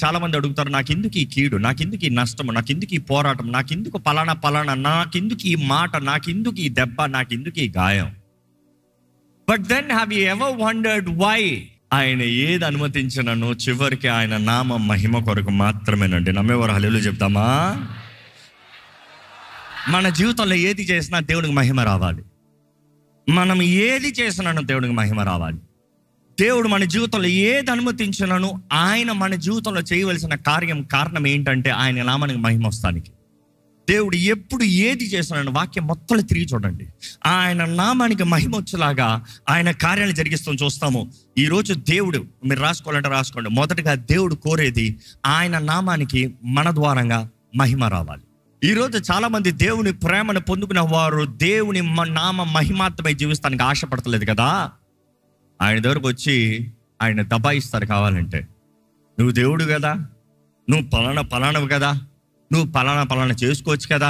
చాలామంది అడుగుతారు, నాకెందుకు ఈ కీడు, నాకెందుకు ఈ నష్టము, నాకెందుకు ఈ పోరాటం, నాకెందుకు పలానా, నాకెందుకు ఈ మాట, నాకెందుకు ఈ దెబ్బ, నాకెందుకు ఈ గాయం. But then have you ever wondered why? ఆయన ఏది అనుమతించినను చివరికి ఆయన నామ మహిమ కొరకు మాత్రమేనండి. నమ్మేవారు హల్లెలూయా చెప్తామా? మన జీవితంలో ఏది చేసినా దేవునికి మహిమ రావాలి. మనం ఏది చేసినానో దేవునికి మహిమ రావాలి. దేవుడు మన జీవితంలో ఏది అనుమతించినను ఆయన మన జీవితంలో చేయవలసిన కారణం ఏంటంటే ఆయన నామానికి మహిమ వస్తానికి. దేవుడు ఎప్పుడు ఏది చేసినాను వాక్యం మొత్తం తిరిగి చూడండి. ఆయన నామానికి మహిమ వచ్చేలాగా ఆయన కార్యాలు జరిగిస్తాం చూస్తాము. ఈరోజు దేవుడు, మీరు రాసుకోవాలంటే రాసుకోండి, మొదటగా దేవుడు కోరేది ఆయన నామానికి మన ద్వారంగా మహిమ రావాలి. ఈరోజు చాలామంది దేవుని ప్రేమను పొందుకున్న వారు దేవుని నామ మహిమాత్మై జీవిస్తానికి ఆశపడతలేదు కదా. ఆయన దగ్గరకు వచ్చి ఆయన దబాయిస్తారు. కావాలంటే నువ్వు దేవుడు కదా, నువ్వు పలానవు కదా, నువ్వు పలానా చేసుకోవచ్చు కదా.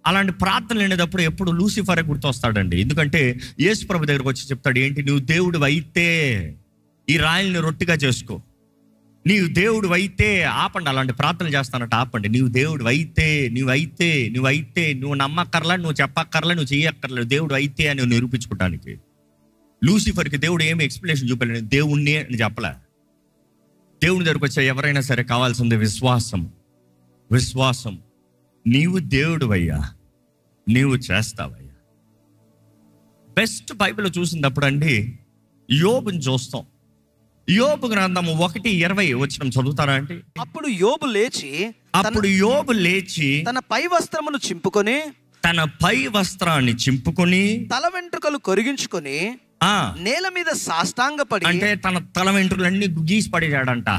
అలాంటి ప్రార్థనలు లేనప్పుడు ఎప్పుడు లూసిఫరే గుర్తొస్తాడండి. ఎందుకంటే యేసు ప్రభు దగ్గరకు వచ్చి చెప్తాడు, ఏంటి నువ్వు దేవుడు అయితే ఈ రాయిల్ని రొట్టిగా చేసుకో, నీవు దేవుడు అయితే ఆపండి. అలాంటి ప్రార్థనలు చేస్తానంట, ఆపండి. నీవు దేవుడు అయితే నువ్వు నమ్మక్కర్లా, నువ్వు చెప్పక్కర్లా, నువ్వు చెయ్యక్కర్లేదు, దేవుడు అయితే అని నిరూపించుకోవడానికి. లూసిఫర్కి దేవుడు ఏమి ఎక్స్ప్లెనేషన్ చూపలేడు, దేవుణ్ణి అని చెప్పలే. దేవుని దగ్గరకు వచ్చే ఎవరైనా సరే కావాల్సింది విశ్వాసం. నీవు దేవుడు అయ్యా, నీవు చేస్తావయ్యా. బెస్ట్ బైబిల్ చూసినప్పుడు అండి యోబుని చూస్తాం. యోబు గ్రంథము 1:20 వచనం చదువుతారా అండి? అప్పుడు యోబు లేచి తన పై వస్త్రమును చింపుకొని, తన పై వస్త్రాన్ని చింపుకొని, తల వెంట్రుకలు కొరిగించుకొని నేల మీద సాష్టాంగపడి, అంటే తన తల వెంట్రుకలన్నీ గీసి పడేశాడంట.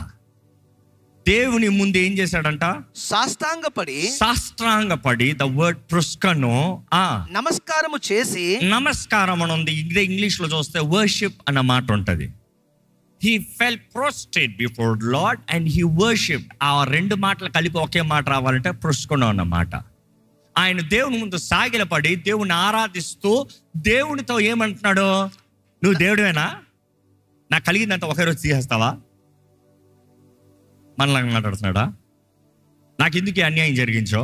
దేవుని ముందు ఏం చేశాడంట? సాష్టాంగపడి ద వర్డ్ ప్రుస్కను నమస్కారము చేసి, నమస్కారం అని ఉంది. ఇంగ్లీష్ లో చూస్తే వర్షిప్ అన్న మాట ఉంటది. He fell prostrate before Lord and he worshipped. ఆ రెండు మాటలు కలిపి ఒకే మాట రావాలంటే ప్రుస్కను అన్నమాట. ఆయన దేవుని ముందు సాగిలపడి దేవుని ఆరాధిస్తూ దేవునితో ఏమంటున్నాడు? నువ్వు దేవుడివేనా? నాకు కలిగిందంతా ఒకే రోజు తీసేస్తావా? మనలాగా మాట్లాడుతున్నాడా? నాకు ఎందుకు ఈ అన్యాయం జరిగించో?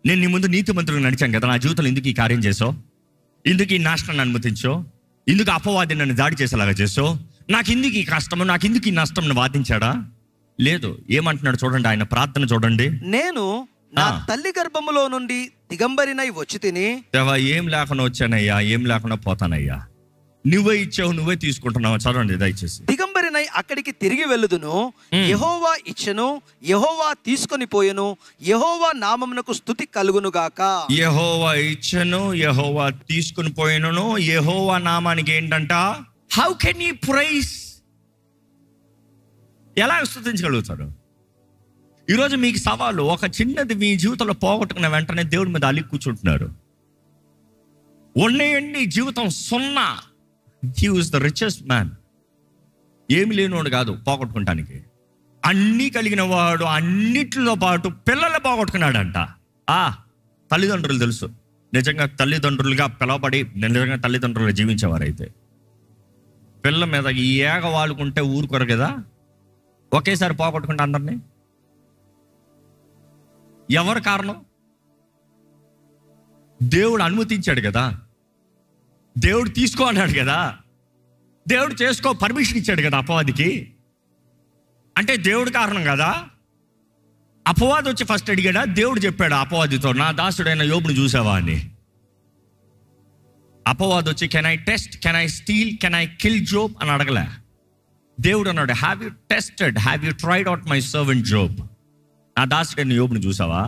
నేను నీ ముందు నీతిమంతులకు నడిచాను కదా, నా జీవితంలో ఎందుకు ఈ కార్యం చేసావు? ఎందుకు ఈ నాశనాన్ని అనుమతించో? ఎందుకు అపవాది నన్ను దాడి చేసేలాగా చేసావు? నాకు ఎందుకు ఈ కష్టము, నాకు ఎందుకు ఈ నష్టం వాదించాడా? లేదు. ఏమంటున్నాడు చూడండి, ఆయన ప్రార్థన చూడండి. నేను నా తల్లి గర్భములో నుండి దిగంబరినై వచ్చి తిని, దేవా ఏం లేకుండా వచ్చానయ్యా, ఏం లేకుండా పోతానయ్యా, నువ్వే ఇచ్చావు, నువ్వే తీసుకుంటున్నావు. చదవండి దయచేసి. దిగంబరినై అక్కడికి తిరిగి వెళ్ళుదును, యెహోవా ఇచ్చెను, యెహోవా తీసుకొని పోయెను, యెహోవా నామమునకు స్తుతి కలుగును గాక. యెహోవా ఇచ్చెను, యెహోవా తీసుకొని పోయెను. యెహోవా నామానికి ఏంటంట? How can you praise? ఎలా స్తుతించగలుగుతారు? ఈరోజు మీకు సవాలు, ఒక చిన్నది మీ జీవితంలో పోగొట్టుకున్న వెంటనే దేవుడి మీద అలిగి కూర్చుంటున్నారు. ఉన్నాయండి జీవితం 0. He was the richest man. ఏమి లేనివాడు కాదు పోగొట్టుకుంటానికి. అన్నీ కలిగిన వాడు, అన్నిటితో పాటు పిల్లలు పోగొట్టుకున్నాడంట. తల్లిదండ్రులు తెలుసు, నిజంగా తల్లిదండ్రులుగా పిలవబడి నిజంగా తల్లిదండ్రులుగా జీవించేవారైతే పిల్లల మీద ఈ ఏగ వాలుకుంటే ఊరుకోరు కదా, ఒకేసారి పోగొట్టుకుంటే అందరినీ. ఎవరు కారణం? దేవుడు అనుమతించాడు కదా, దేవుడు తీసుకో అన్నాడు కదా, దేవుడు చేసుకో పర్మిషన్ ఇచ్చాడు కదా అపవాదికి. అంటే దేవుడు కారణం కదా. అపవాది వచ్చి ఫస్ట్ అడిగాడా? దేవుడు చెప్పాడు అపవాదితో, నా దాసుడైన యోబుని చూసావా అని. అపవాది వచ్చి can I test, can I steel, can I kill Job అని అడగలే. దేవుడు అన్నాడు, have you tested, have you tried out my servant Job? నా దాసుడైన యోబుని చూసావా?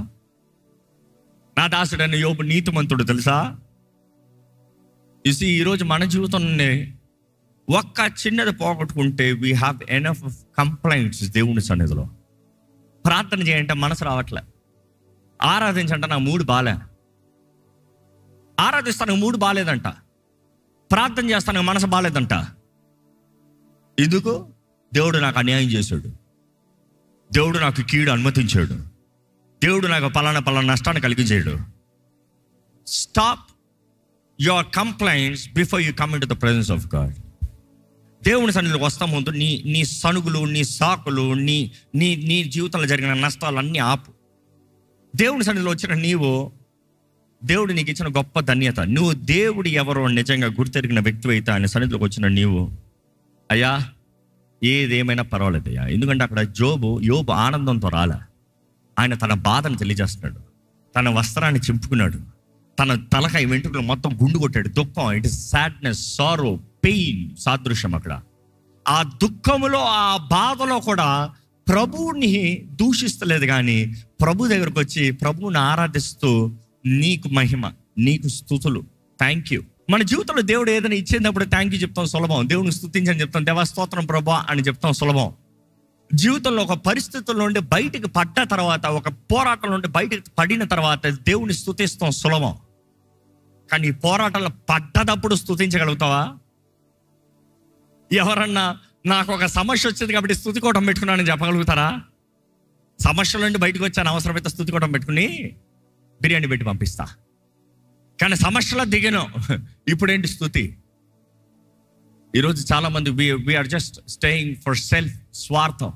నా దాసుడైన యోబు నీతిమంతుడు తెలుసా? చూసి ఈరోజు మన జీవితంలో ఒక్క చిన్నది పోగొట్టుకుంటే we have enough of complaints దేవుని సన్నిధిలో. ప్రార్థన చేయంటే మనసు రావట్లే, ఆరాధించంటే నా మూడు బాలే, ఆరాధిస్తానికి మూడు బాలేదంట, ప్రార్థన చేస్తానికి మనసు బాలేదంట. ఎందుకు? దేవుడు నాకు అన్యాయం చేశాడు, దేవుడు నాకు కీడు అనుమతించాడు, దేవుడు నాకు పలానా నష్టాన్ని కలిగించాడు. Stop your complaints before you come into the presence of God. దేవుని సన్నిధిలోకి వస్తా ముందు నీ సనుగులు, నీ సాకులు, నీ నీ నీ జీవితంలో జరిగిన నష్టాలన్నీ ఆపు. దేవుని సన్నిధిలో వచ్చిన నీవు, దేవుడు నీకు ఇచ్చిన గొప్ప ధన్యత, నువ్వు దేవుడు ఎవరో నిజంగా గుర్తెరిగిన వ్యక్తి అయితే ఆయన సన్నిధిలోకి వచ్చిన నీవు, అయ్యా ఏదేమైనా పర్వాలేదయ్యా. ఎందుకంటే అక్కడ యోబు ఆనందంతో రాలే. ఆయన తన బాధను తెలియజేస్తున్నాడు, తన వస్త్రాన్ని చింపుకున్నాడు, తన తలకాయ వెంట్రుకలు మొత్తం గుండు కొట్టాడు. దుఃఖం, it is sadness, sorrow, pain సాదృశ్యం. అక్కడ ఆ దుఃఖములో, ఆ బాధలో కూడా ప్రభువుని దూషిస్తలేదు, కానీ ప్రభు దగ్గరకు వచ్చి ప్రభువుని ఆరాధిస్తూ, నీకు మహిమ, నీకు స్తుతులు, థ్యాంక్ యూ. మన జీవితంలో దేవుడు ఏదైనా ఇచ్చేటప్పుడు థ్యాంక్ యూ చెప్తాం సులభం. దేవుని స్తుతించని చెప్తాం, దేవా స్తోత్రం ప్రభా అని చెప్తాం సులభం. జీవితంలో ఒక పరిస్థితుల్లో నుండి బయటికి పడ్డ తర్వాత, ఒక పోరాటం నుండి బయటికి పడిన తర్వాత దేవుని స్తుతిస్తాం సులభం. కానీ ఈ పోరాటంలో పడ్డదప్పుడు స్తుతించగలుగుతావా? ఎవరన్నా నాకు ఒక సమస్య వచ్చింది కాబట్టి స్తుతికోవడం పెట్టుకున్నానని చెప్పగలుగుతారా? సమస్యల నుండి బయటకు వచ్చాను, అవసరమైతే స్తుతికోవడం పెట్టుకుని బిర్యానీ పెట్టి పంపిస్తా. కానీ సమస్యలో దిగను, ఇప్పుడేంటి స్తుతి? ఈరోజు చాలామంది we are just staying for self, స్వార్థం.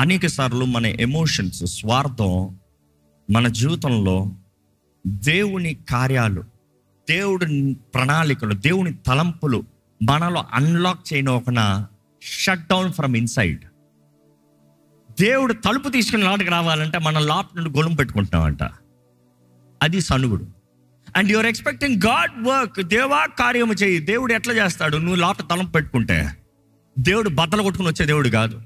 అనేక సార్లు మన ఎమోషన్స్, స్వార్థం మన జీవితంలో దేవుని కార్యాలు, దేవుడి ప్రణాళికలు, దేవుని తలంపులు మనలో అన్లాక్ చేయనోకన షట్ డౌన్ ఫ్రమ్ ఇన్సైడ్. దేవుడు తలుపు తీసుకుని లోపలికి రావాలంటే మన లోపల నుండి గొలుం పెట్టుకుంటున్నామంట. అది సనుగుడు. And your expecting God work, దేవా కార్యము చేయి. దేవుడు ఎట్లా చేస్తాడు? నువ్వు లోపల తలంపు పెట్టుకుంటే. దేవుడు బద్దలు కొట్టుకుని వచ్చే దేవుడు కాదు.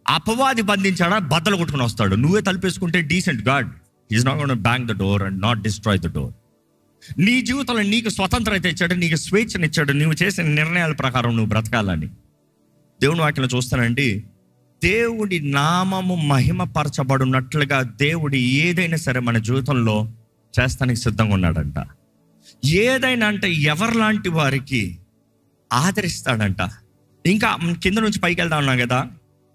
అపవాది బంధించాడా, బద్దలు కొట్టుకుని వస్తాడు. నువ్వే తలుపేసుకుంటే decent God is not gonna bang the door and not destroy the door. నీ జీవితంలో నీకు స్వతంత్రత ఇచ్చాడు, నీకు స్వేచ్ఛనిచ్చాడు, నువ్వు చేసిన నిర్ణయాల ప్రకారం నువ్వు బ్రతకాలని. దేవుని వాక్యంలో చూస్తానండి, దేవుడి నామము మహిమపరచబడినట్లుగా దేవుడు ఏదైనా సరే మన జీవితంలో చేస్తానికి సిద్ధంగా ఉన్నాడంట. ఏదైనా అంటే ఎవరిలాంటి వారికి ఆదరిస్తాడంట. ఇంకా కింద నుంచి పైకి వెళ్తా ఉన్నాం కదా,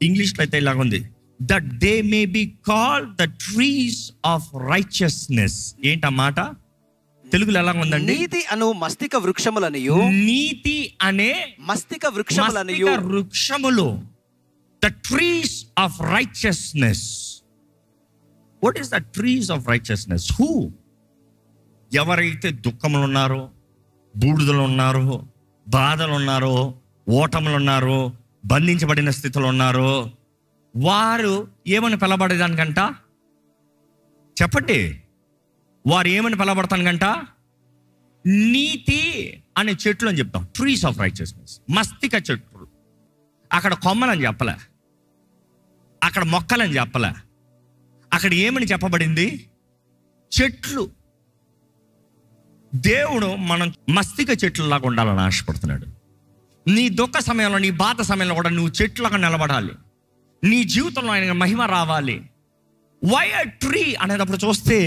ఇంగ్లీష్లో అయితే ఇలాగ ఉంది, that they may be called the trees of righteousness. ఏంటన్నమాట? తెలుగులో ఎలా ఉందండి? నీతి అను మస్తిక వృక్షములనియు, నీతి అనే మస్తిక వృక్షములనియు, వృక్షములు, the trees of righteousness. What is the trees of righteousness? Who? ఎవరైతే దుఃఖములు ఉన్నారో, బూడిదలు ఉన్నారో, బాధలు ఉన్నారో, ఓటములు ఉన్నారో, బంధించబడిన స్థితిలో ఉన్నారో, వారు ఏమని పిలబడేదానికంట? చెప్పండి, వారు ఏమని పిలబడతానికంట? నీతి అనే చెట్లు అని చెప్తాం. ట్రీస్ ఆఫ్ రైచియస్నెస్, మస్తిక చెట్లు. అక్కడ కొమ్మలని చెప్పలే, అక్కడ మొక్కలని చెప్పలే, అక్కడ ఏమని చెప్పబడింది? చెట్లు. దేవుడు మనం మస్తిక చెట్లలాగా ఉండాలని ఆశపడుతున్నాడు. నీ దుఃఖ సమయంలో, నీ బాధ సమయంలో కూడా నువ్వు చెట్లుగా నిలబడాలి. నీ జీవితంలో ఆయన మహిమ రావాలి. వై అ ట్రీ అనేటప్పుడు చూస్తే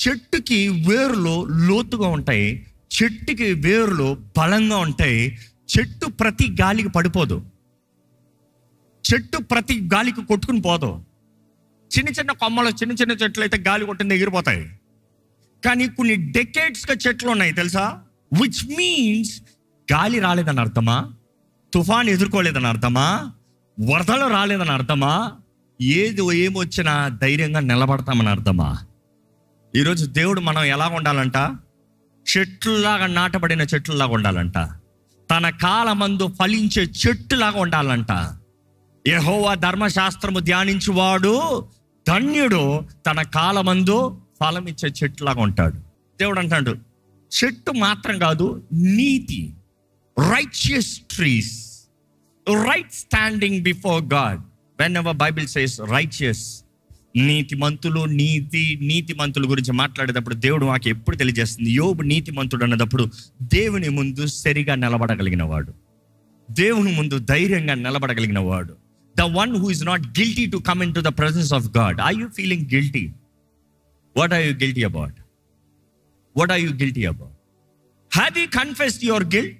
చెట్టుకి వేర్లు లోతుగా ఉంటాయి, చెట్టుకి వేర్లు బలంగా ఉంటాయి. చెట్టు ప్రతి గాలికి పడిపోదు, చెట్టు ప్రతి గాలికి కొట్టుకుని పోదు. చిన్న చిన్న కొమ్మలు, చిన్న చిన్న చెట్లు అయితే గాలి కొట్టింది ఎగిరిపోతాయి. కానీ కొన్ని డెకేడ్స్గా చెట్లు ఉన్నాయి తెలుసా? విచ్ మీన్స్ గాలి రాలేదని అర్థమా? తుఫాన్ ఎదుర్కోలేదని అర్థమా? వరదలు రాలేదని అర్థమా? ఏమొచ్చినా ధైర్యంగా నిలబడతామని అర్థమా? ఈరోజు దేవుడు మనం ఎలా ఉండాలంట? చెట్లులాగా, నాటబడిన చెట్లులాగా ఉండాలంట. తన కాలమందు ఫలించే చెట్టులాగా ఉండాలంట. యెహోవా ధర్మశాస్త్రము ధ్యానించువాడు ధన్యుడు, తన కాలమందు ఫలమిచ్చే చెట్టులాగా ఉంటాడు. దేవుడు అంటాడు, చెట్టు మాత్రం కాదు, నీతి, righteous trees, right standing before God. When ever Bible says righteous, నీతిమంతులు, నీతిమంతుల గురించి మాట్లాడేటప్పుడు దేవుడు మాకు ఎప్పుడు తెలియజేస్తుంది? యోబు నీతిమంతుడు అన్నప్పుడు దేవుని ముందు సరిగా నిలబడగలిగిన వాడు, దేవుని ముందు ధైర్యంగా నిలబడగలిగిన వాడు. The one who is not guilty to come into the presence of God. Are you feeling guilty? What are you guilty about? What are you guilty about? Have you confessed your guilt?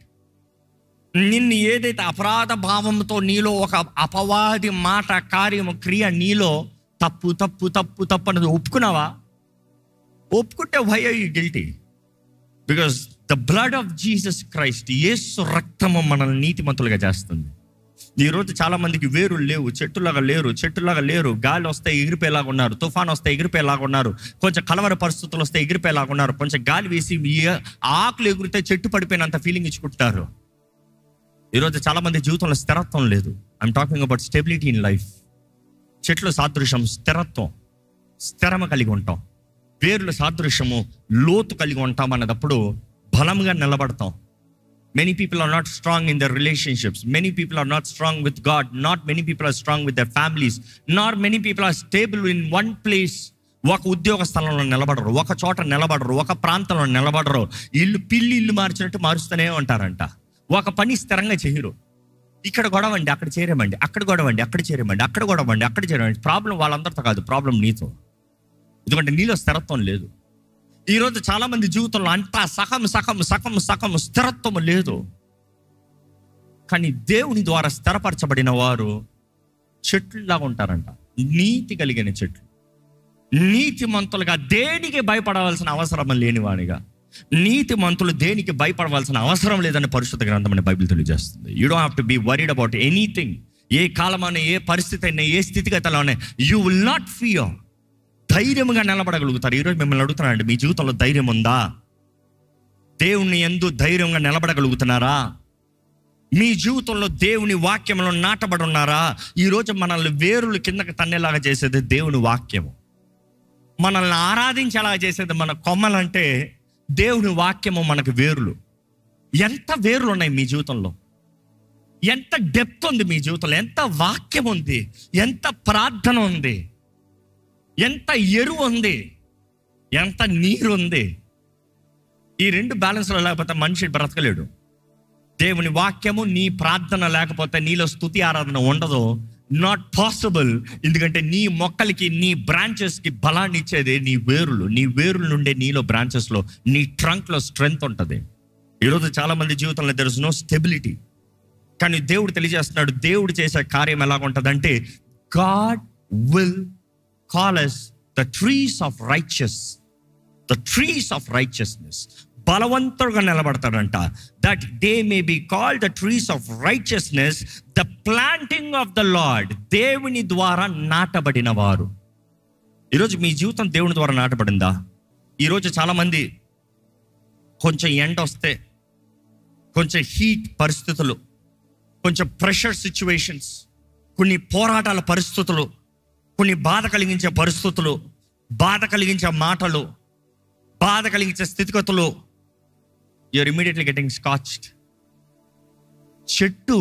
నిన్ను ఏదైతే అపరాధ భావంతో నీలో ఒక అపవాది మాట, కార్యము, క్రియ నీలో తప్పు తప్పు తప్పు తప్పు అనేది ఒప్పుకున్నావా? ఒప్పుకుంటే why are you guilty? Because the blood of Jesus Christ, యేసు రక్తము మనల్ని నీతిమంతులుగా చేస్తుంది. ఈరోజు చాలా మందికి వేరులు లేవు, చెట్టులాగా లేరు. గాలి వస్తే ఎగిరిపోయేలాగా ఉన్నారు, తుఫాన్ వస్తే ఎగిరిపోయేలాగా ఉన్నారు, కొంచెం కలవర పరిస్థితులు వస్తే ఎగిరిపోయేలాగా ఉన్నారు, కొంచెం గాలి వేసి ఆకులు ఎగిరితే చెట్టు పడిపోయినంత ఫీలింగ్ ఇచ్చుకుంటారు. ఈరోజు చాలా మంది జీవితంలో స్థిరత్వం లేదు. I'm talking about stability in life. చెట్లు సాదృశ్యం స్థిరత్వం, స్థిరమ కలిగి ఉంటాం. వేర్లు సాదృశ్యము లోతు కలిగి ఉంటాం అన్నదప్పుడు బలంగా నిలబడతాం. Many people are not strong in their relationships. Many people are not strong with God. Not many people are strong with their families. Nor many people are stable in one place. ఒక ఉద్యోగ స్థలంలో నిలబడరు, ఒక చోట నిలబడరు, ఒక ప్రాంతంలో నిలబడరు. ఇల్లు మార్చినట్టు మారుస్తూనే ఉంటారంట. ఒక పని స్థిరంగా చేయరు. ఇక్కడ గొడవండి, అక్కడ చేరేమండి, అక్కడ గొడవండి, అక్కడ చేరేమండి, అక్కడ గొడవండి, అక్కడ చేరేమండి. ప్రాబ్లం వాళ్ళందరితో కాదు, ప్రాబ్లం నీతో. ఎందుకంటే నీలో స్థిరత్వం లేదు. ఈరోజు చాలా మంది జీవితంలో అంతా సగం స్థిరత్వం లేదు. కానీ దేవుని ద్వారా స్థిరపరచబడిన వారు చెట్లులాగా ఉంటారంట. నీతి కలిగిన చెట్లు, నీతిమంతులుగా, దేనికి భయపడవలసిన అవసరం లేనివాడిగా. నీతిమంతులు దేనికి భయపడవలసిన అవసరం లేదని పరిశుద్ధ గ్రంథం అనే బైబిల్ తెలియజేస్తుంది. You don't have to be worried about anything. ఏ కాలమైనా, ఏ పరిస్థితి అయినా, ఏ స్థితిగతిలోనే యూ విల్ నాట్ ఫియర్. ధైర్యంగా నిలబడగలుగుతారు. ఈరోజు మిమ్మల్ని అడుగుతున్నానండి, మీ జీవితంలో ధైర్యం ఉందా? దేవుని యందు ధైర్యంగా నిలబడగలుగుతున్నారా? మీ జీవితంలో దేవుని వాక్యంలో నాటబడి ఉన్నారా? ఈరోజు మనల్ని వేరులు కిందకి తన్నేలాగా చేసేది దేవుని వాక్యము. మనల్ని ఆరాధించేలాగా చేసేది మన కొమ్మలంటే దేవుని వాక్యము మనకు వేరులు. ఎంత వేరులు ఉన్నాయి మీ జీవితంలో? ఎంత డెప్త్ ఉంది మీ జీవితంలో? ఎంత వాక్యం ఉంది? ఎంత ప్రార్థన ఉంది? ఎంత ఎరువు ఉంది? ఎంత నీరు ఉంది? ఈ రెండు బ్యాలెన్స్లో లేకపోతే మనిషి బ్రతకలేడు. దేవుని వాక్యము, నీ ప్రార్థన లేకపోతే నీలో స్తుతి ఆరాధన ఉండదు. Not possible. ఎందుకంటే నీ మొక్కలకి, నీ బ్రాంచెస్కి బలాన్ని ఇచ్చేది నీ వేరులు. నీ వేరుల నుండే నీలో బ్రాంచెస్లో, నీ ట్రంక్లో స్ట్రెంగ్త్ ఉంటుంది. ఈరోజు చాలా మంది జీవితంలో దెర్ ఇస్ నో స్టెబిలిటీ. కానీ దేవుడు తెలియజేస్తున్నాడు, దేవుడు చేసే కార్యం ఎలాగ ఉంటుందంటే, God will call us the trees of righteousness. బలవంతుడుగా నిలబడతాడంట. That they may be called the trees of righteousness, the planting of the Lord. దేవుని ద్వారా నాటబడిన వారు. ఈరోజు మీ జీవితం దేవుని ద్వారా నాటబడిందా? ఈరోజు చాలామంది కొంచెం ఎండ వస్తే, కొంచెం హీట్ పరిస్థితులు, కొంచెం ప్రెషర్ సిచ్యువేషన్స్, కొన్ని పోరాటాల పరిస్థితులు, కొన్ని బాధ కలిగించే పరిస్థితులు, బాధ కలిగించే మాటలు, బాధ కలిగించే స్థితిగతులు, యూఆర్ ఇమీడియట్లీ గెటింగ్ స్కాచ్డ్. చెట్టు,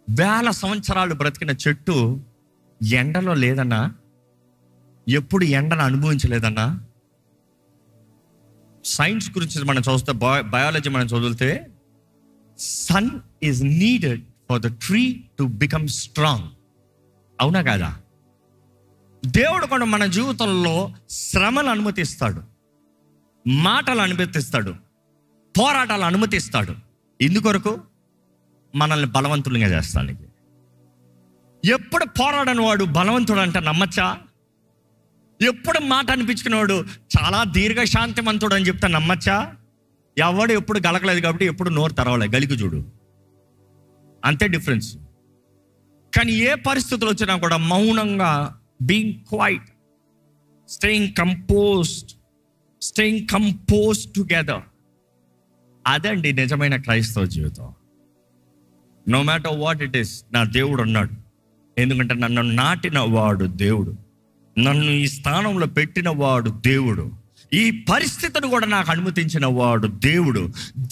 వేల సంవత్సరాలు బ్రతికిన చెట్టు ఎండలో లేదన్నా, ఎప్పుడు ఎండను అనుభవించలేదన్నా. సైన్స్ గురించి మనం చూస్తే, బయాలజీ మనం చదివితే, sun is needed for the tree to become strong. అవునా కాదా? దేవుడు కూడా మన జీవితంలో శ్రమలు అనుమతిస్తాడు, మాటలు అనుమతిస్తాడు, పోరాటాలు అనుమతిస్తాడు. ఎందుకొరకు? మనల్ని బలవంతులుగా చేస్తానికి. ఎప్పుడు పోరాడని వాడు బలవంతుడు అంటే నమ్మచ్చా? ఎప్పుడు మాట అనిపించుకునేవాడు చాలా దీర్ఘశాంతిమంతుడు అని చెప్తే నమ్మచ్చా? ఎవడు ఎప్పుడు గలకలేదు కాబట్టి ఎప్పుడు నోరు తెరవలేదు, గలికి చూడు, అంతే డిఫరెన్స్. కానీ ఏ పరిస్థితులు వచ్చినా కూడా మౌనంగా, being quiet, staying composed together. అదండి నిజమైన క్రైస్తవ జీవితం. No matter what it is, నా దేవుడు ఉన్నాడు. ఎందుకంటే నన్ను నాటిన వాడు దేవుడు, నన్ను ఈ స్థానంలో పెట్టిన వాడు దేవుడు, ఈ పరిస్థితిని కూడా నాకు అనుమతించిన వాడు దేవుడు.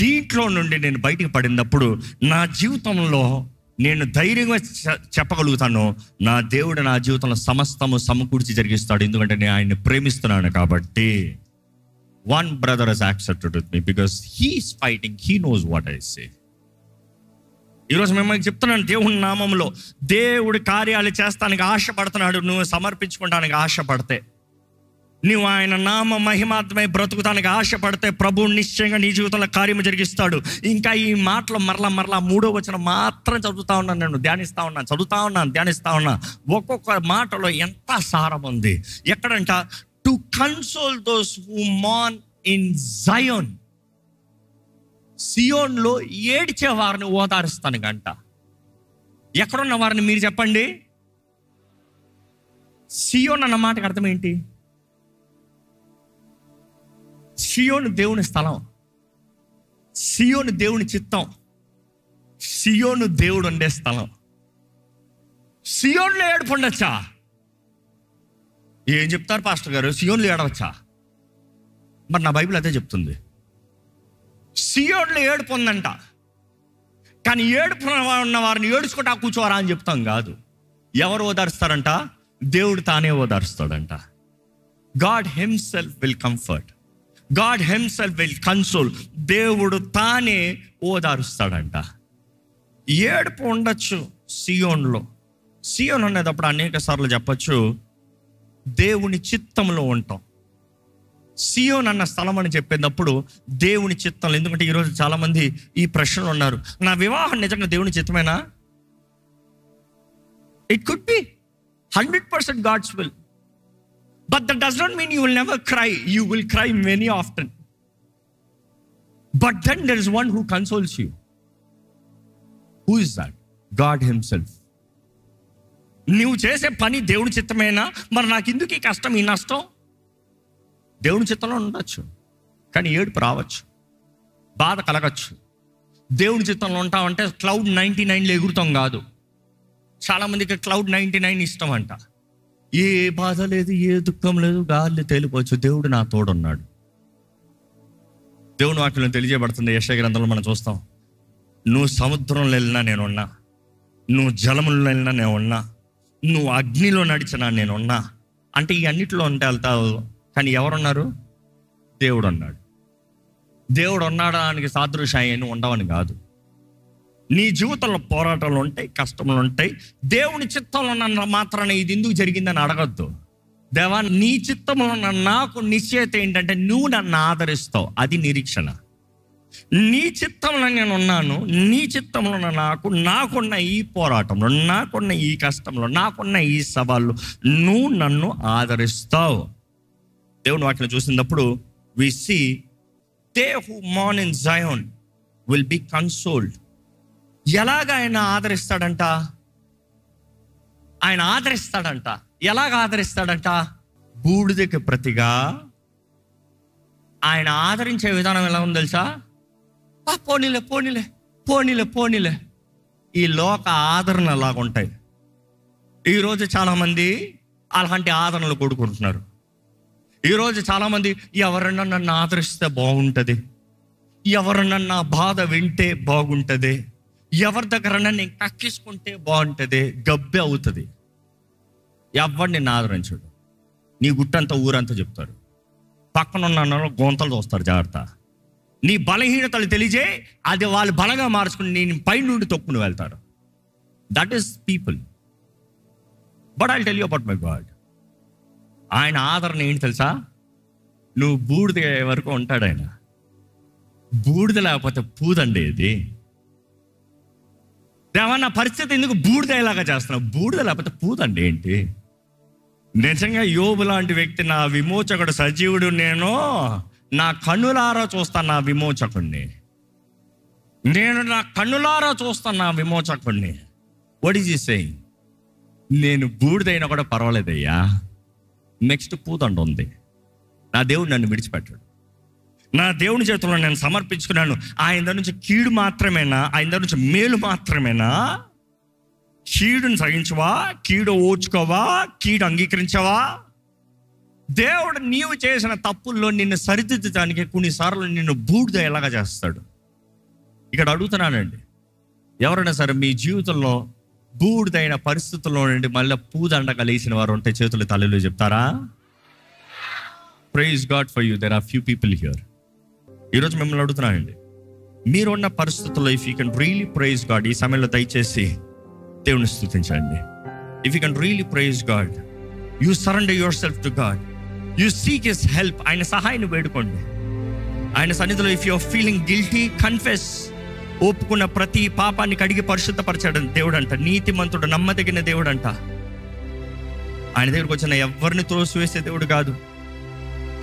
దీంట్లో నుండి నేను బయటికి పడినప్పుడు నా జీవితంలో నేను ధైర్యంగా చెప్పగలుగుతాను, నా దేవుడు నా జీవితంలో సమస్తము సమకూర్చి జరిగిస్తాడు. ఎందుకంటే నేను ఆయన్ని ప్రేమిస్తున్నాను కాబట్టి. One brother has accepted with me because he is fighting, he knows what I say. ఈరోజు మిమ్మల్ని చెప్తున్నాను, దేవుని నామంలో దేవుడి కార్యాలు చేస్తానికి ఆశపడుతున్నాడు. నువ్వు సమర్పించుకోవడానికి ఆశపడితే, నువ్వు ఆయన నామ మహిమాత్మై బ్రతుకుతానికి ఆశపడితే, ప్రభువు నిశ్చయంగా నీ జీవితంలో కార్యము జరిగిస్తాడు. ఇంకా ఈ మాటలు మరలా 3వ వచనం మాత్రం చదువుతా ఉన్నాను, నేను ధ్యానిస్తా ఉన్నా. ఒక్కొక్క మాటలో ఎంత సారం ఉంది. ఎక్కడంట? To console those who mourn in Zion. సియోన్లో ఏడ్చే వారిని ఓదారుస్తాను గంట. ఎక్కడున్న వారిని మీరు చెప్పండి. సియోన్ అన్న మాటకి అర్థం ఏంటి? సియోను దేవుని స్థలం, సియోను దేవుని చిత్తం, సియోను దేవుడు ఉండే స్థలం. సియోన్లో ఏడుపు ఉండొచ్చా? ఏం చెప్తారు పాస్టర్ గారు, సియోన్లో ఏడవచ్చా? మరి నా బైబిల్ అదే చెప్తుంది. సియోన్లో ఏడుపు ఉందంట, కానీ ఏడుపు ఉన్న వారిని ఏడుచుకుంటా కూర్చోరా అని చెప్తాం కాదు. ఎవరు ఓదారుస్తారంట? దేవుడు తానే ఓదారుస్తాడంట. God himself will comfort, God himself will console. దేవుడు తానే ఓదారుస్తాడంట. ఏడుపు ఉండొచ్చు సియోన్లో. సియోన్ అనేటప్పుడు అనేక సార్లు చెప్పచ్చు దేవుని చిత్తంలో ఉంటాం. సియోన్ అన్న స్థలం అని చెప్పేటప్పుడు దేవుని చిత్తంలో. ఎందుకంటే ఈరోజు చాలా మంది ఈ ప్రశ్నలు ఉన్నారు, నా వివాహం నిజంగా దేవుని చిత్తమేనా? It could be 100% God's will, but that does not mean you will never cry. You will cry many often, but then there is one who consoles you. Who is that? God himself. నీవు చేసే పని దేవుని చిత్తమేనా? మరి నాకు ఎందుకు ఈ కష్టం, ఈ నష్టం? దేవుని చిత్తంలో ఉండొచ్చు, కానీ ఏడుపు రావచ్చు, బాధ కలగచ్చు. దేవుని చిత్తంలో ఉంటామంటే క్లౌడ్ 99లో ఎగురుతాం కాదు. చాలామందికి క్లౌడ్ 99 ఇష్టం అంట. ఏ బాధ లేదు, ఏ దుఃఖం లేదు, గాలి తేలిపోవచ్చు, దేవుడు నా తోడున్నాడు. దేవుని వాక్యంలో తెలియజేయబడుతుంది. యెషయా గ్రంథంలో మనం చూస్తాం, నువ్వు సముద్రంలో వెళ్ళినా నేనున్నా, నువ్వు జలములో వెళ్ళినా నేనున్నా, నువ్వు అగ్నిలో నడిచినా నేనున్నా. అంటే ఈ అన్నిటిలో ఉంటే వెళ్తావు, కానీ ఎవరున్నారు? దేవుడు అన్నాడు. దేవుడు ఉన్నాడానికి సాదృశ్యాన్ని ఉండవని కాదు. నీ జీవితంలో పోరాటాలు ఉంటాయి, కష్టములు ఉంటాయి. దేవుని చిత్తంలో ఉన్న మాత్రాన ఇది ఎందుకు జరిగిందని అడగద్దు. దేవా, నీ చిత్తంలో ఉన్న నాకు నిశ్చయత ఏంటంటే నువ్వు నన్ను ఆదరిస్తావు, అది నిరీక్షణ. నీ చిత్తంలో నేను ఉన్నాను, నీ చిత్తంలో ఉన్న నాకున్న ఈ పోరాటంలో, నాకున్న ఈ కష్టంలో, నాకున్న ఈ సవాళ్ళు నువ్వు నన్ను ఆదరిస్తావు. దేవుని వాటిని చూసినప్పుడు we see they who mourn in Zion will be consoled. ఎలాగ ఆయన ఆదరిస్తాడంట? ఆయన ఆదరిస్తాడంట. ఎలాగ ఆదరిస్తాడంట? బూడిదకి ప్రతిగా ఆయన ఆదరించే విధానం ఎలా ఉంది తెలుసా? పోనీలే పోనీలే పోనీలే పోనీలే. ఈ లోక ఆదరణ అలాగ ఉంటాయి. ఈరోజు చాలామంది అలాంటి ఆదరణలు కూడుకుంటున్నారు. ఈరోజు చాలామంది ఎవరన్నా నన్ను ఆదరిస్తే బాగుంటుంది, ఎవరన్నా నా బాధ వింటే బాగుంటుంది, ఎవరి దగ్గరన్నా నేను కక్కించుకుంటే బాగుంటుంది, గబ్బే అవుతుంది. ఎవరిని నిన్ను ఆదరించడు. నీ గుట్టంతా ఊరంతా చెప్తారు, పక్కనున్న గోంతలు చూస్తారు, జాగ్రత్త. నీ బలహీనతలు తెలియజే, అది వాళ్ళు బలంగా మార్చుకుని నేను పై నుండి తొక్కుని వెళ్తారు. That is people. But I tell you about my God. ఆయన ఆదరణ ఏంటి తెలుసా? నువ్వు బూడిద వరకు ఉంటాడు ఆయన. బూడిద లేకపోతే పూదండి ఇది. దేవా, నా పరిస్థితి ఎందుకు బూడిద ఇలాగా చేస్తున్నావు? బూడిద లేకపోతే పూదండి ఏంటి? నిజంగా యోబు లాంటి వ్యక్తి, నా విమోచకుడు సజీవుడు, నేను నా కన్నులారా చూస్తాను నా విమోచకుడిని, నేను నా కన్నులారా చూస్తాను నా విమోచకుడిని. వాట్ ఈజ్ ఈ సేయింగ్? నేను బూడిదైనా కూడా పర్వాలేదయ్యా, నెక్స్ట్ పూదండ ఉంది. నా దేవుడు నన్ను విడిచిపెట్టాడు. నా దేవుని చేతుల్లో నేను సమర్పించుకున్నాను. ఆయన దగ్గర నుంచి కీడు మాత్రమేనా? ఆయన దగ్గర నుంచి మేలు మాత్రమేనా? కీడుని సహించవా? కీడు ఓచుకోవా? కీడు అంగీకరించవా? దేవుడు నీవు చేసిన తప్పుల్లో నిన్ను సరిదిద్దడానికి కొన్నిసార్లు నిన్ను బూడిద ఎలాగా చేస్తాడు. ఇక్కడ అడుగుతున్నానండి, ఎవరైనా సరే మీ జీవితంలో బూడిదైన పరిస్థితుల్లో నుండి మళ్ళీ పూదండ కలిసిన వారు ఉంటే చేతులు తల్లిలో చెప్తారా? Praise God for you. There are few people here. ఈరోజు మిమ్మల్ని అడుగుతున్నానండి, మీరున్న పరిస్థితుల్లో if you can really praise God, ఈ సమయంలో దయచేసి దేవుని స్తుతించండి. If you can really praise God, you surrender yourself to God, you seek his help. ఆయన సహాయాన్ని వేడుకోండి. ఆయన సన్నిధిలో if you are feeling guilty, confess. ఒప్పుకున్న ప్రతి పాపాన్ని కడిగి పరిశుద్ధపరచాడు దేవుడు అంట. నీతిమంతుడు, నమ్మదగిన దేవుడు అంట. ఆయన దగ్గరకు వచ్చిన ఎవరిని త్రోసివేసే దేవుడు కాదు.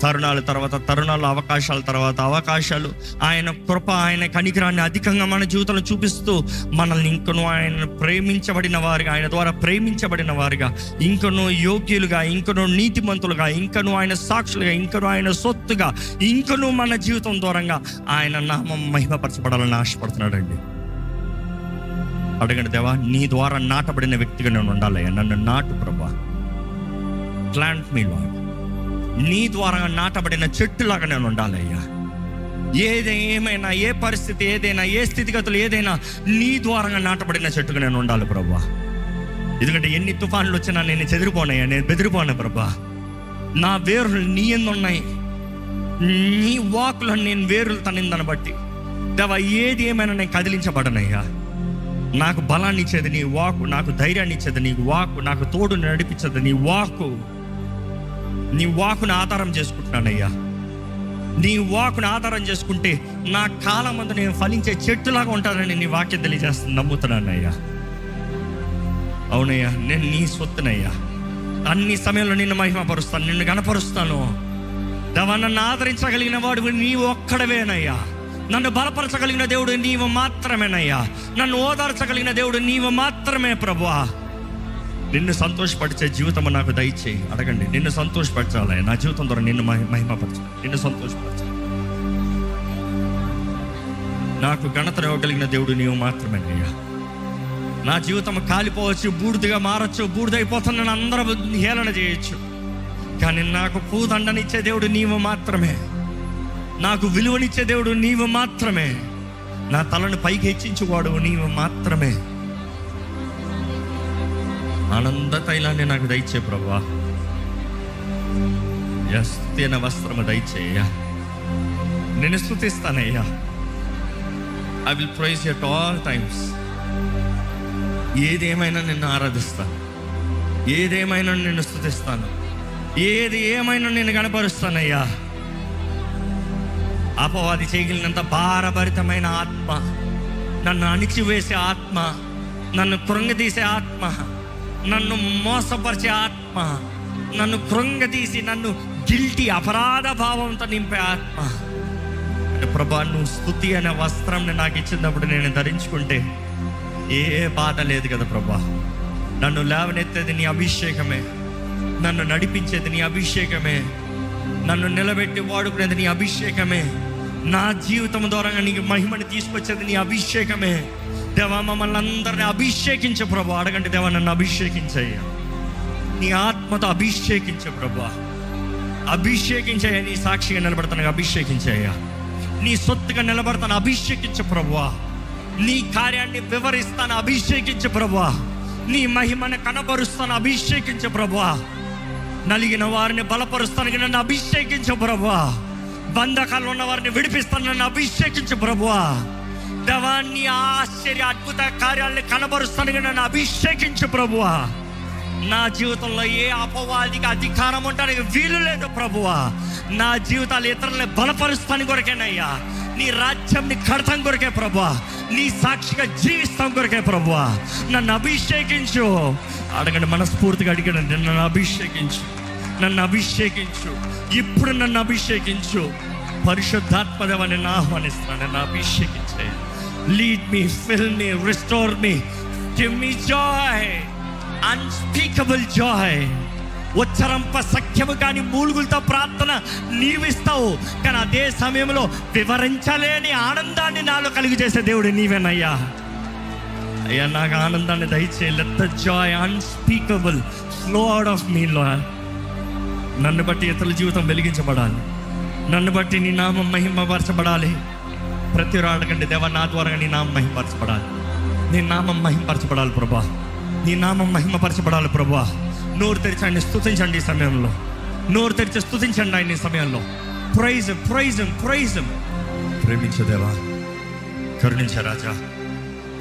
తరుణాల తర్వాత తరుణాలు, అవకాశాల తర్వాత అవకాశాలు, ఆయన కృప, ఆయన కనికరాన్ని అధికంగా మన జీవితంలో చూపిస్తూ మనల్ని ఇంకనూ ఆయన ప్రేమించబడిన వారిగా, ఆయన ద్వారా ప్రేమించబడిన వారిగా, ఇంకనూ యోగ్యులుగా, ఇంకనూ నీతిమంతులుగా, ఇంకనూ ఆయన సాక్షులుగా, ఇంకనూ ఆయన సొత్తుగా, ఇంకనూ మన జీవితం దూరంగా ఆయన నామం మహిమపరచబడాలని ఆశపడుతున్నాడండి. అడగండి, దేవా నీ ద్వారా నాటబడిన వ్యక్తిగా నేను ఉండాలయ్యా, నన్ను నాటు ప్రభా, ప్లాంట్ మీ లార్డ్. నీ ద్వారా నాటబడిన చెట్టులాగా నేను ఉండాలయ్యా. ఏమైనా, ఏ పరిస్థితి ఏదైనా, ఏ స్థితిగతులు ఏదైనా నీ ద్వారా నాటబడిన చెట్టుగా నేను ఉండాలి ప్రభా. ఎందుకంటే ఎన్ని తుఫాన్లు వచ్చినా నేను చెదిరిపోనయ్యా, నేను బెదిరిపోను ప్రభా. నా వేరులు నీ ఎందున్నాయి, నీ వాకులో నేను వేరులు తనిందని బట్టి దేవా ఏది ఏమైనా నేను కదిలించబడనయ్యా. నాకు బలాన్ని ఇచ్చేది నీ వాకు, నాకు ధైర్యాన్ని ఇచ్చేది నీ వాకు, నాకు తోడు నడిపించేది నీ వాకు. నీ వాకుని ఆధారం చేసుకుంటున్నానయ్యా. నీ వాకుని ఆధారం చేసుకుంటే నా కాలం అంతా నేను ఫలించే చెట్టులాగా ఉంటానని నీ వాక్యం తెలియజేస్తుంది, నమ్ముతున్నానయ్యా. అవునయ్యా, నేను నీ సొత్తునయ్యా. అన్ని సమయంలో నిన్ను మహిమపరుస్తాను, నిన్ను గణపరుస్తాను. దేవా నన్ను ఆదరించగలిగిన వాడు నీవు ఒక్కడవేనయ్యా. నన్ను బలపరచగలిగిన దేవుడు నీవు మాత్రమేనయ్యా. నన్ను ఓదార్చగలిగిన దేవుడు నీవు మాత్రమే ప్రభువా. నిన్ను సంతోషపరిచే జీవితం నాకు దయచేయి. అడగండి, నిన్ను సంతోషపరచాలి, నా జీవితం ద్వారా నిన్ను మహిమపరచాలి, నిన్ను సంతోషపరచాలి. నాకు ఘనత ఇవ్వగలిగిన దేవుడు నీవు మాత్రమేనయ్యా. నా జీవితం కాలిపోవచ్చు, బూడిదగా మారచ్చు, బూడిదైపోతుందని అందరూ హేళన చేయొచ్చు, కానీ నాకు పూదండనిచ్చే దేవుడు నీవు మాత్రమే. నాకు విలువనిచ్చే దేవుడు నీవు మాత్రమే. నా తలను పైకి హెచ్చించువాడు నీవు మాత్రమే. ఆనంద తైలాన్ని నాకు దయచే ప్రభువా. యస్తైన వస్త్రము దయచేయ. నేను స్తుతిస్తానయ్యా. I will praise you at all times. ఏదేమైనా నిన్ను ఆరాధిస్తాను, ఏదేమైనా నిన్ను స్తుతిస్తాను, ఏది ఏమైనా నేను కనపరుస్తానయ్యా. అపవాది చేయగలిగినంత భారభరితమైన ఆత్మ, నన్ను అణిచివేసే ఆత్మ, నన్ను కృంగదీసే ఆత్మ, నన్ను మోసపరిచే ఆత్మ, నన్ను కృంగదీసి నన్ను గిల్టీ అపరాధ భావంతో నింపే ఆత్మ, ప్రభా నువ్వు స్తుతి అనే వస్త్రం నాకు ఇచ్చినప్పుడు నేను ధరించుకుంటే ఏ బాధ లేదు కదా ప్రభా. నన్ను లేవనెత్తేది నీ అభిషేకమే, నన్ను నడిపించేది నీ అభిషేకమే, నన్ను నిలబెట్టి వాడుకునేది నీ అభిషేకమే, నా జీవితం ద్వారా నీకు మహిమని తీసుకొచ్చేది నీ అభిషేకమే. దేవా మమ్మల్ని అందరినీ అభిషేకించే ప్రభా. అడగండి, దేవా నన్ను అభిషేకించయ్యా, నీ ఆత్మతో అభిషేకించే ప్రభా, అభిషేకించయ్యా. నీ సాక్షిగా నిలబడతాను, అభిషేకించయ్యా. నీ సొత్తుగా నిలబడతాను, అభిషేకించే ప్రభువా. నీ కార్యాన్ని వివరిస్తాను, అభిషేకించే ప్రభువా. నీ మహిమను కనబరుస్తాను, అభిషేకించే ప్రభువా. నలిగిన వారిని బలపరుస్తానికి నన్ను అభిషేకించు ప్రభువా. బంధకాలు ఉన్న వారిని విడిపిస్తాను, నన్ను అభిషేకించు ప్రభువా. దేవాన్ని ఆశ్చర్య అద్భుత కార్యాలని కనబరుస్తానికి నన్ను అభిషేకించు ప్రభువా. నా జీవితంలో ఏ అపవాదికి అధికారం ఉండడానికి వీలు లేదు ప్రభువా. నా జీవితాలు ఇతరులని బలపరుస్తాను కొరకేనయ్యా. నీ రాజ్యంని కడతాం కొరకే ప్రభువా. నీ సాక్షిగా జీవిస్తాం కొరకే ప్రభువా. నన్ను అభిషేకించు. అడగండి, మనస్ఫూర్తిగా అడిగండి, నన్ను అభిషేకించు, నన్ను అభిషేకించు, ఇప్పుడు నన్ను అభిషేకించు. పరిశుద్ధాత్మదేవాన్ని నా ఆహ్వానిస్తున్నాను, నన్ను అభిషేకించే. Lead me, fill me, restore me, give me joy, unspeakable joy. ఉచ్చరంప సఖ్యము కానీ మూలుగులతో ప్రార్థన నీవిస్తావు, కానీ అదే సమయంలో వివరించలేని ఆనందాన్ని నాలో కలిగి చేసే దేవుడు నీవేనయ్యా. అయ్యా నాకు ఆనందాన్ని దయచే. Let the Joy unspeakable flow out of me lord. నన్ను బట్టి ఇతరుల జీవితం వెలిగించబడాలి, నన్ను బట్టి నీ నామం మహిమపరచబడాలి. ప్రతి అడగండి, దేవా నా ద్వారా నీ నామం మహిమపరచబడాలి, నీ నామం మహిమపరచబడాలి ప్రభా, నీ నామం మహిమపరచబడాలి ప్రభా. నోరు తెరిచి ఆయన్ని స్తుతించండి ఈ సమయంలో, నోరు తెరిచి స్తుతించండి ఆయన ఈ సమయంలో. Praise praise praise. ప్రేమించే దేవా, కరుణించే రాజా,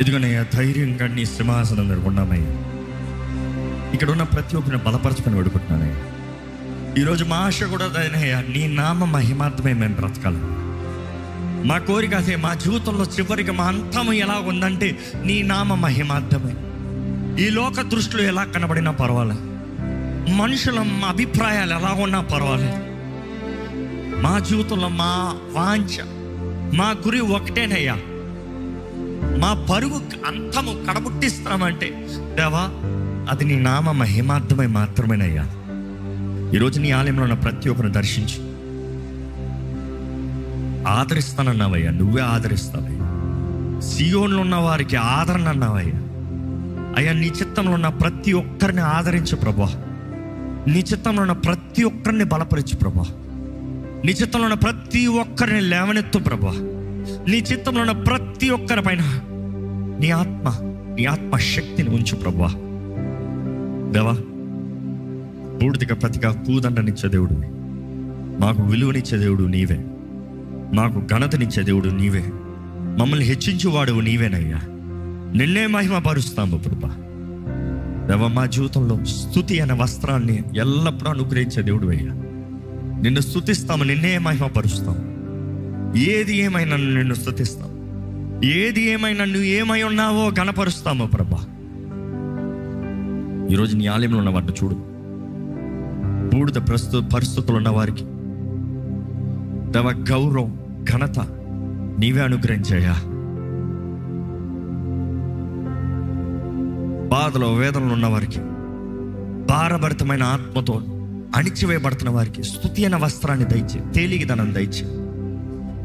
ఇదిగోనయ్యా ధైర్యంగా నీ సింహాసనం మీద ఉన్నామయ్యా. ఇక్కడ ఉన్న ప్రతి ఒక్కరిని బలపరచుకొని వేడుకుంటున్నానయ్యా. ఈరోజు మా ఆశ కూడా అదేనయ్యా, నీ నామ మహిమార్థమే మేము బ్రతకాలి. మా కోరిక అదే. మా జీవితంలో చివరికి మా అంతం ఎలా ఉందంటే నీ నామ మహిమార్థమే. ఈ లోక దృష్టిలో ఎలా కనబడినా పర్వాలేదు, మనుషుల అభిప్రాయాలు ఎలా ఉన్నా పర్వాలేదు, మా జీవితంలో మా వాంఛ, మా గురి ఒకటేనయ్యా. మా పరుగు అంతము కడబుట్టిస్తామంటే దేవా, అది నీ నామ మహిమార్థమై మాత్రమేనయ్యా. ఈరోజు నీ ఆలయంలో ఉన్న ప్రతి ఒక్కరిని దర్శించు. ఆదరిస్తానన్నావయ్యా, నువ్వే ఆదరిస్తావయ్యా. సియోన్లో ఉన్న వారికి ఆదరణ అన్నావయ్యా. అయ్యా, నీ చిత్తంలో ఉన్న ప్రతి ఒక్కరిని ఆదరించు ప్రభా. నీ చిత్తంలో ఉన్న ప్రతి ఒక్కరిని బలపరచు ప్రభా. నీ చిత్తంలో ఉన్న ప్రతి ఒక్కరిని లేవనెత్తు ప్రభా. నీ చిత్తంలో ఉన్న ప్రతి ఒక్కరి పైన నీ ఆత్మ శక్తిని ఉంచు ప్రభా. దేవా, బూడిదగా ప్రతిగా కూదండనిచ్చే దేవుడు, మాకు విలువనిచ్చే దేవుడు నీవే, మాకు ఘనతనిచ్చే దేవుడు నీవే, మమ్మల్ని హెచ్చించువాడు నీవేనయ్యా. నిన్నే మహిమ పరుస్తాము ప్రభా. దేవా, మా జీవితంలో స్తుతి అనే వస్త్రాన్ని ఎల్లప్పుడూ అనుగ్రహించే దేవుడు అయ్యా. నిన్ను స్తుతిస్తాము, నిన్నే మహిమ పరుస్తాము. ఏది ఏమైనా నిన్ను స్తుతిస్తాము, ఏది ఏమైనా నువ్వు ఏమై ఉన్నావో గణపరుస్తాము ప్రభా. ఈరోజు నీ ఆలయంలో ఉన్న వాటిని చూడు. బూడిద పరిస్థితులు ఉన్న వారికి దేవ గౌరవం, ఘనత నీవే అనుగ్రహించాయా. బాధలో వేదనలు ఉన్న వారికి, భారభరితమైన ఆత్మతో అణిచివేయబడుతున్న వారికి స్తుతి అనే వస్త్రాన్ని దయచే, తేలిగిదనం దయచే.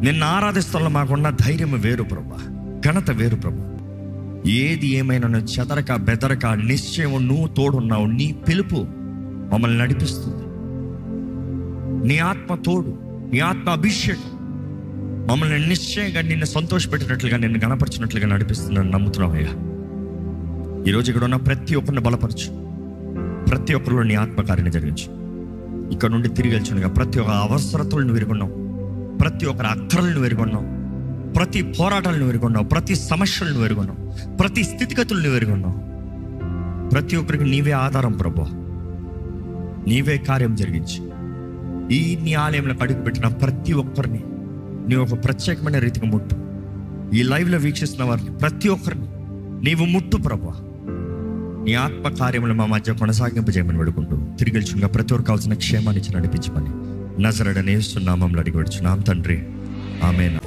నిన్ను ఆరాధిస్తున్న మాకున్న ధైర్యం వేరు ప్రభా, ఘనత వేరు ప్రభా. ఏది ఏమైనా చెదరక బెదరక నిశ్చయం నువ్వు తోడున్నావు. నీ పిలుపు మమ్మల్ని నడిపిస్తుంది. నీ ఆత్మ తోడు, నీ ఆత్మ అభిషేకం మమ్మల్ని నిశ్చయంగా నిన్ను సంతోషపెట్టినట్లుగా, నిన్ను గణపరిచినట్లుగా నడిపిస్తుందని నమ్ముతున్నావయ్యా. ఈరోజు ఇక్కడ ఉన్న ప్రతి ఒక్కరిని బలపరచు, ప్రతి ఒక్కరిలో నీ ఆత్మకార్యాన్ని జరిగించు. ఇక్కడ నుండి తిరిగి వెళ్చుండగా ప్రతి ఒక్క అవసరతలను ఎరుగున్నావు, ప్రతి ఒక్కరి అక్కరలను ఎరుగున్నావు, ప్రతి పోరాటాలను ఎరుగున్నావు, ప్రతి సమస్యలను ఎరుగున్నావు, ప్రతి స్థితిగతులను ఎరుగున్నావు. ప్రతి ఒక్కరికి నీవే ఆధారం ప్రభు. నీవే కార్యం జరిగించి ఈ నీ ఆలయంలో అడుగుపెట్టిన ప్రతి ఒక్కరిని నీ ఒక ప్రత్యేకమైన రీతిగా ముట్టు. ఈ లైవ్లో వీక్షిస్తున్న వారిని ప్రతి ఒక్కరిని నీవు ముట్టు ప్రభు. నీ ఆత్మ కార్యములు మా మధ్య కొనసాగింపజేయమని వేడుకుంటూ తిరిగి వెళ్చుగా ప్రతి ఒక్కరు కావాల్సిన క్షేమాన్ని ఇచ్చి నడిపించమని నజరేయుడైన యేసు నామములో అడిగి వేడుచున్నాం తండ్రి, ఆమేన్.